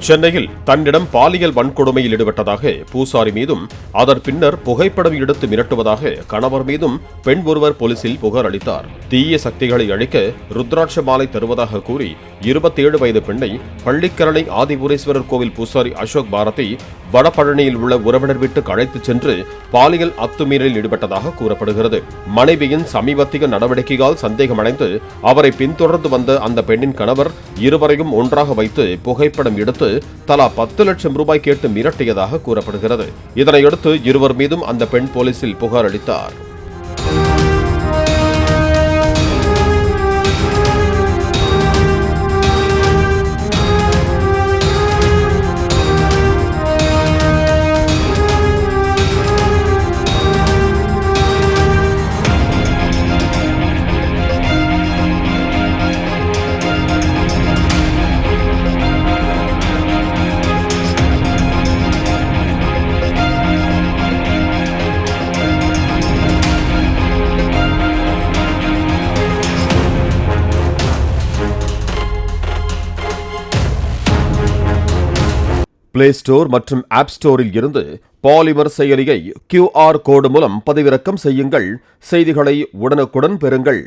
சென்னையில் தன்னிடம் பாலியல் வன்கொடுமையில் ஈடுபட்டதாக பூசாரி மீதும் அதன் பின்னர் புகைப்படம் எடுத்து மிரட்டுவதாக கணவர் மீதும் பெண் ஒருவர் போலீசில் புகார் அளித்தார். தீய சக்திகளை அழிக்க ருத்ராட்ச மாலை தருவதாக கூறி 27 வயது பெண்ணை பள்ளிக்கரணை ஆதிபுரேஸ்வரர் கோவில் பூசாரி அசோக் பாரதி வடபழனியில் உள்ள உறவினர் வீட்டுக்கு அழைத்துச் சென்று பாலியல் அத்துமீறலில் ஈடுபட்டதாக கூறப்படுகிறது. மனைவியின் சமீபத்திய நடவடிக்கையால் சந்தேகமடைந்து அவரை பின்தொடர்ந்து வந்த அந்த பெண்ணின் கணவர் இருவரையும் ஒன்றாக வைத்து புகைப்படம் எடுத்து தலா 10 லட்சம் ரூபாய் கேட்டு மிரட்டியதாக கூறப்படுகிறது. இதனையடுத்து இருவர் மீதும் அந்த பெண் போலீசில் புகார் அளித்தார். பிளே ஸ்டோர் மற்றும் ஆப் ஸ்டோரில் இருந்து பாலிமர் செயலியை QR கோடு மூலம் பதிவிறக்கம் செய்யுங்கள். செய்திகளை உடனுக்குடன் பெறுங்கள்.